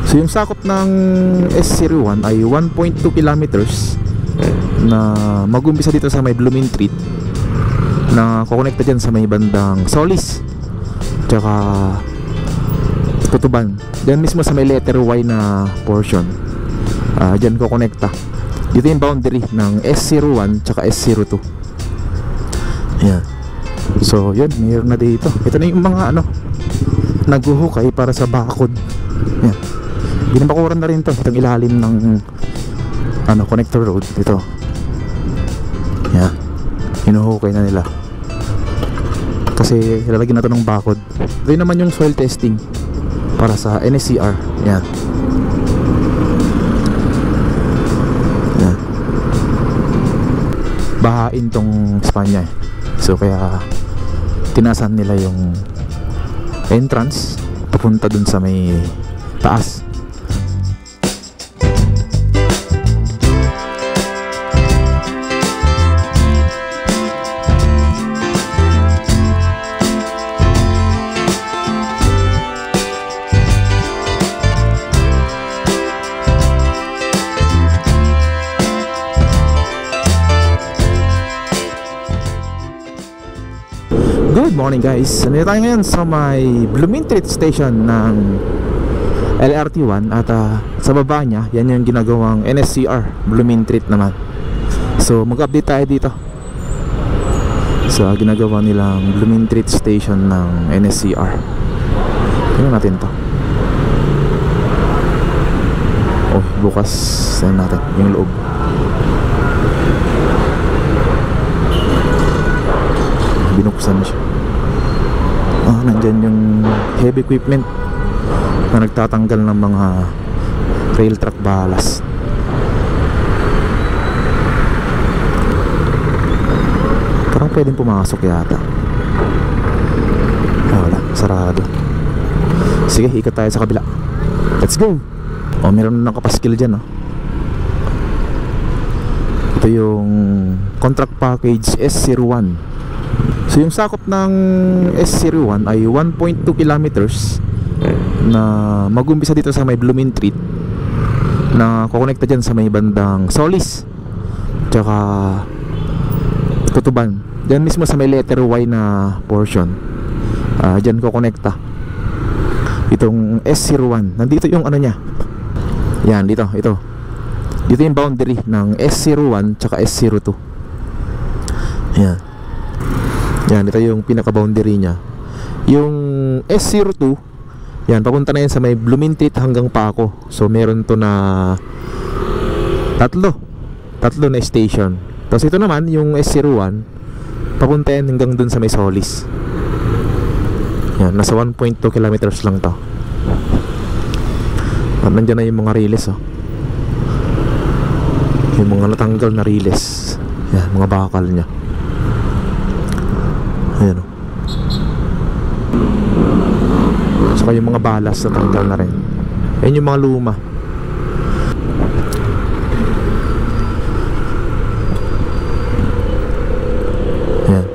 So yung sakop ng S01 ay 1.2 kilometers na mag-umpisa dito sa may Bloomingtreet na kukonekta dyan sa may bandang Solis tsaka Tutuban. Dyan mismo sa may letter Y na portion, dyan kukonekta. Dito yung boundary ng S01 tsaka S02. Ayan. So yun, mayroon na dito. Ito na yung mga naghuhukay para sa bakod. Ayan. Binabakuran na rin to. Itong ilalim ng connector road. Ito. Ayan. Hinuhukay na nila kasi lalagyan na to ng bakod. Ito naman yung soil testing para sa NSCR. Ayan. Ayan. Bahain tong Espanya eh. So kaya tinasan nila yung entrance papunta dun sa may taas. Good morning guys, nandito tayo ngayon sa may Bloomingtreet station ng LRT1 at sa baba niya, yan yung ginagawang NSCR Bloomingtreet naman. So mag-update tayo dito sa ginagawa nilang Bloomingtreet station ng NSCR. Tingnan natin to. Oh, bukas natin yung loob. Binuksan siya. Nandyan yung heavy equipment na nagtatanggal ng mga rail track ballast. Parang pwedeng pumasok yata. Wala, sarado. Sige, ikot tayo sa kabila. Let's go. Meron na nakapaskil dyan. Ito yung contract package S01. So yung sakop ng S01 ay 1.2 kilometers na mag-umpisa dito sa may Bloomingtreet na kukonekta dyan sa may bandang Solis tsaka Tutuban. Dyan mismo sa may letter Y na portion, dyan kukonekta itong S01. Nandito yung niya. Yan, dito, ito. Dito yung boundary ng S01 tsaka S02. Yan. Yan, ito yung pinaka-boundary niya. Yung S02, yan, papunta na yan sa may Bloomingtreet hanggang Paco. So, meron to na tatlo na station. Tapos ito naman, yung S01, papunta yan hanggang dun sa may Solis. Yan, nasa 1.2 kilometers lang to. At nandyan na yung mga relays, yung mga natanggal na relays. Yan, mga bakal nya. Ayan. Saka yung mga balas na tanggal na rin. Ayan yung mga luma. Ayan.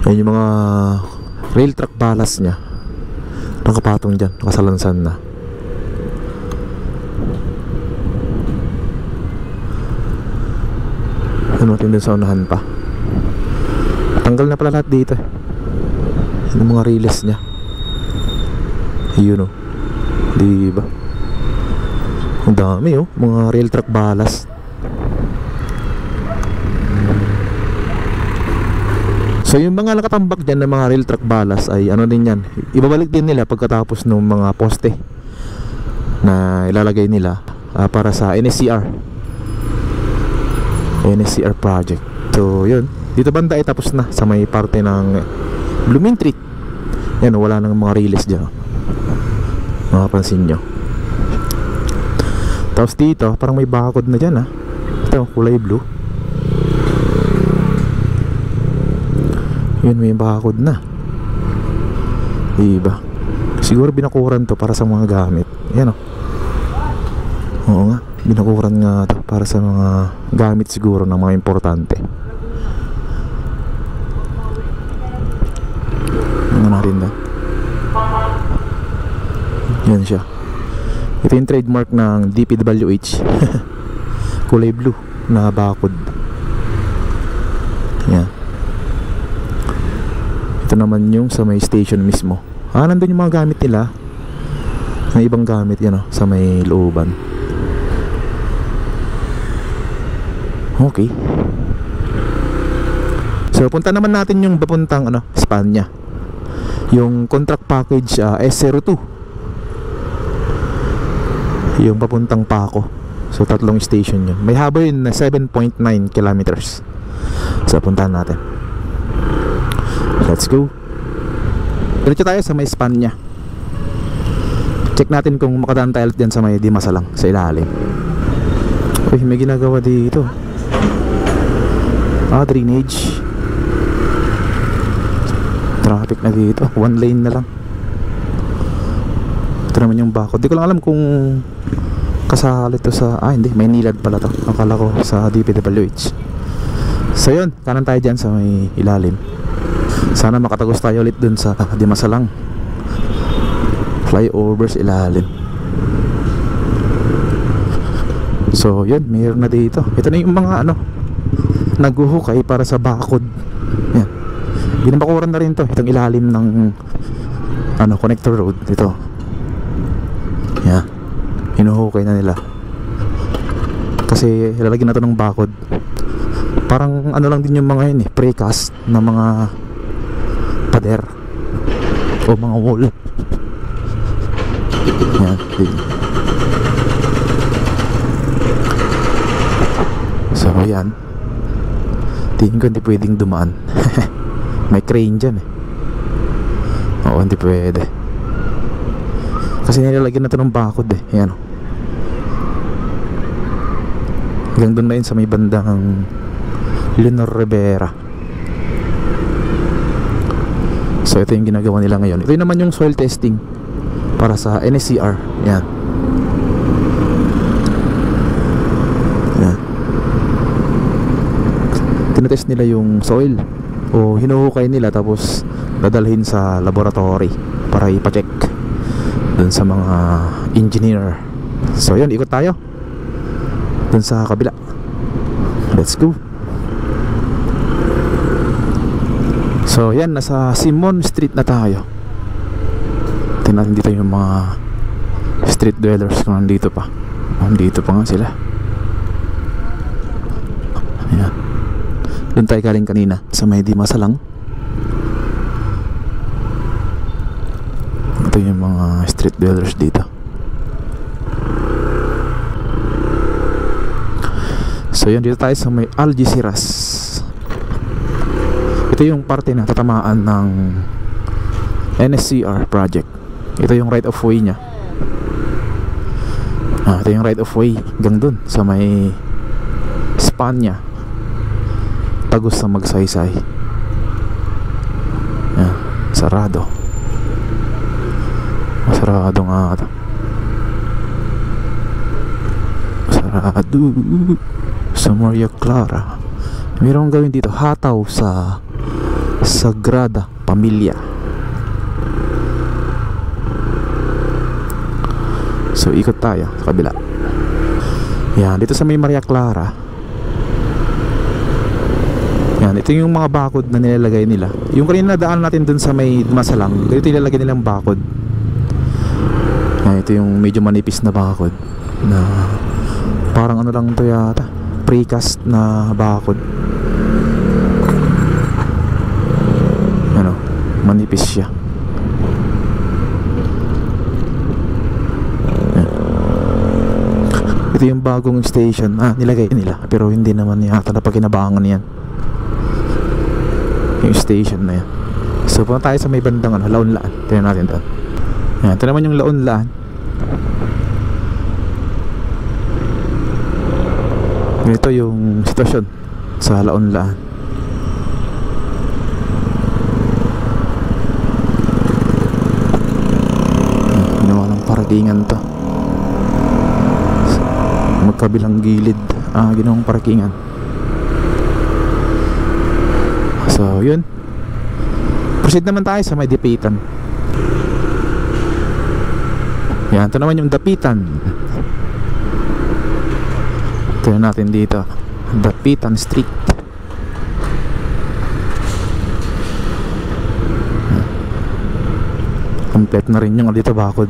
Ayan yung mga rail track balas nya. Nakapatong dyan, nakasalansan na. Natin dun sa unahan pa. Tanggal na pala lahat dito eh. Yung mga relays nya. Ayun diba? Ang dami mga rail track ballast. So yung mga nakatambak dyan ng mga rail track ballast ay din yan, ibabalik din nila pagkatapos ng mga poste na ilalagay nila para sa NSCR project. So yun, dito banda ay tapos na sa may parte ng Bloomingtreet. Yan, wala nang mga relays dyan, makapansin nyo. Tapos dito parang may bakod na dyan. Ito kulay blue. Yun, may bakod na, diba? Siguro binakuran to para sa mga gamit. Yan oo nga, binakuran nga to para sa mga gamit siguro ng mga importante. Yan siya. Ito yung trademark ng DPWH. Kulay blue na bakod. Yan. Ito naman yung sa may station mismo. Nandun yung mga gamit nila. May ibang gamit yan sa may looban. Okay. So punta naman natin yung papuntang Spanya. Yung contract package S02. Yung papuntang Paco. So 3 station yun. May haba yun na 7.9 kilometers. So puntahan natin. Let's go. Diretso tayo sa may Spanya. Check natin kung makadaan tayo dyan sa may Dimasalang, sa ilalim. Uy, may ginagawa dito. Drainage. Traffic na dito. 1 lane na lang. Ito naman yung bakod. Di ko lang alam kung kasali to sa... hindi, may nilad pala to. Akala ko sa DPWH. So yun, kanan tayo dyan sa may ilalim. Sana makatagos tayo ulit dun sa Dimasalang. Flyovers ilalim. So yun, mayroon na dito. Ito na yung mga naghuhukay para sa bakod. Yan. Binabakuran na rin to. Itong ilalim ng connector road. Ito. Yan. Hinuhukay na nila. Kasi lalagyan na to ng bakod. Parang lang din yung mga yun precast na mga pader o mga wall. Yan. So yan. Tingin ko hindi pwedeng dumaan. May crane dyan Oo, hindi pwede. Kasi nilalagyan na ito ng bakod Yan. Hanggang doon na yun sa may bandang Leonor Rivera. So ito yung ginagawa nila ngayon. Ito naman yung soil testing para sa NSCR. Yan. Yan. Tinetest nila yung soil o hinuhukay nila tapos dadalhin sa laboratory para ipacheck dun sa mga engineer. So yun, ikot tayo dun sa kabila. Let's go. So yan, nasa Simon Street na tayo. Tingnan natin dito yung mga street dwellers kung nandito pa. Nandito pa nga sila. Ayan. Doon tayo galing kanina sa may Dimasalang. Ito yung mga street dwellers dito. So yun, dito tayo sa may Algeciras. Ito yung parte na tatamaan ng NSCR project. Ito yung right of way nya. Ito yung right of way hanggang dun sa may Spanya, tagos sa Magsaysay. Sarado. Masarado nga ito. Sarado sa Maria Clara. Mayroong gawin dito, hataw sa Sagrada Familia. So ikot tayo sa kabila. Yan, dito sa may Maria Clara. Yan, ito yung mga bakod na nilalagay nila. Yung kanina daan natin dun sa may Dimasalang, dito nilalagay nilang bakod. Yan, ito yung medyo manipis na bakod na parang lang to yata, precast na bakod. Manipis siya. Ito yung bagong station. Nilagay nila pero hindi naman yata napakinabangan yan yung station na yan. So punta tayo sa may bandang Laon-Laan. Tingnan natin doon. Yan, ito naman yung Laon-Laan. Ito yung sitwasyon sa Laon-Laan. Parkingan to, magkabilang gilid, ginawang parkingan. So yun, proceed naman tayo sa may Dipitan. Yan, ito naman yung Dapitan. Ito natin dito, Dapitan Street. Complete na rin yung dito bakod.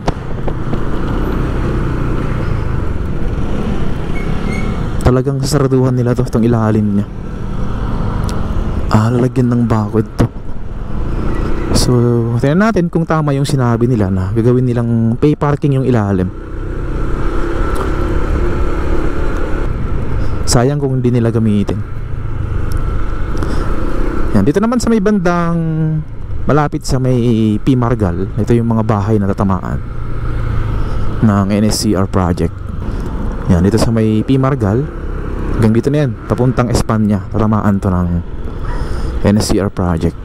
Talagang sasaraduhan nila to, itong ilalim niya. Lalagyan ng bakod to. So, tingnan natin kung tama yung sinabi nila na gagawin nilang pay parking yung ilalim. Sayang kung hindi nila gamitin. Yan, dito naman sa may bandang malapit sa may P. Margal, ito yung mga bahay na tatamaan ng NSCR project. Yan, dito sa may P. Margal, hanggang dito na yan, papuntang Espanya, tatamaan to ng NSCR project.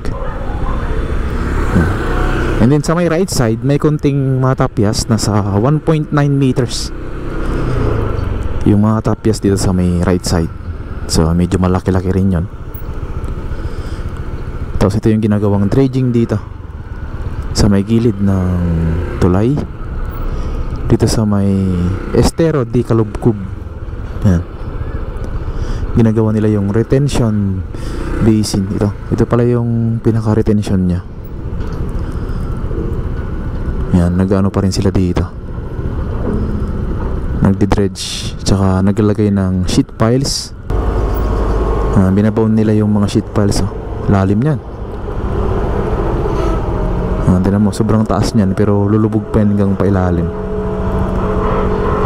Yan. And then sa may right side, may konting mga tapyas na sa 1.9 meters. Yung mga tapyas dito sa may right side. So medyo malaki-laki rin yun. Tapos ito yung ginagawang dredging dito sa may gilid ng tulay, dito sa may Estero di Calubcub. Yan, ginagawa nila yung retention basin. Ito pala yung pinaka-retention nya. Yan, nag-ano pa rin sila dito, nagdi-dredge, tsaka naglalagay ng sheet piles. Binabaon nila yung mga sheet piles. Lalim yan. Tignan mo, sobrang taas niyan, pero lulubog pa hanggang pailalim.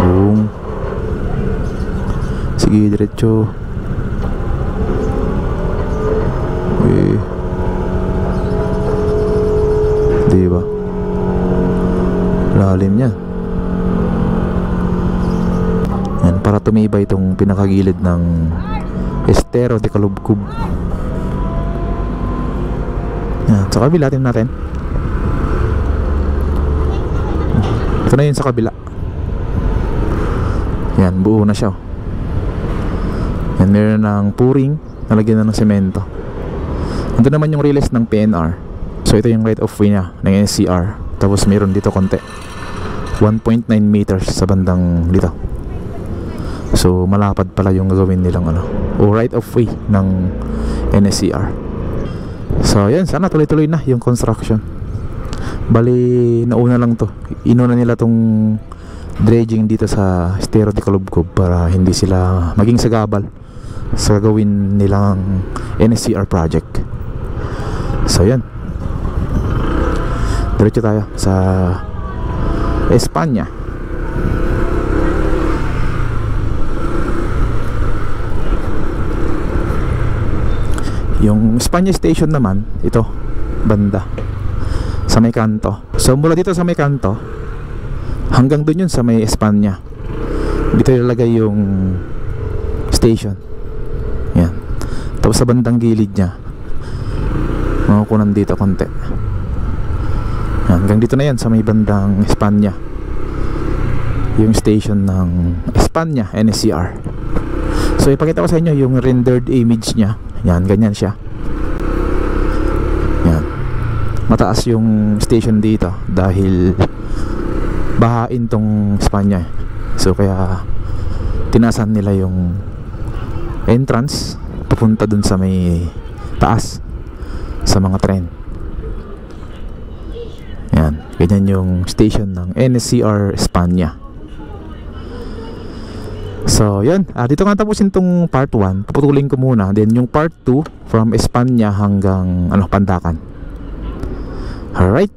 Boom. Sige, diretso. Diba? Lalim niya. Yan, para tumibay itong pinakagilid ng Estero de Calubcub. Yan, sa kabila natin. Ito na yun sa kabila. Yan, buo na siya. Yan, meron ng pouring, nalagyan na ng semento. Ito naman yung release ng PNR. So ito yung right of way niya ng NCR. Tapos meron dito konti, 1.9 meters sa bandang dito. So malapad pala yung gagawin nilang o right of way ng NSCR. So yan, sana tuloy-tuloy na yung construction. Bali nauna lang to, inuna nila tong dredging dito sa Estero de Calubcub para hindi sila maging sagabal sa gagawin nilang NSCR project. So yan, diretso tayo sa Espanya. Yung Espanya station naman, ito banda sa may kanto. So mula dito sa may kanto hanggang dun yun sa may Espanya, dito ilalagay yung station. Yan. Tapos sa bandang gilid nya, makukunan dito konti. Hanggang dito na yan sa may bandang Espanya, yung station ng Espanya NSCR. So ipakita ko sa inyo yung rendered image nya. Yan, ganyan siya. Yan, mataas yung station dito dahil bahain tong Espanya. So kaya tinasan nila yung entrance papunta dun sa may taas sa mga tren. Yan, ganyan yung station ng NSCR Espanya. So yun, dito nga tapusin tong part 1. Puputulin ko muna. Then yung part 2 from Espanya hanggang Pandacan. Alright.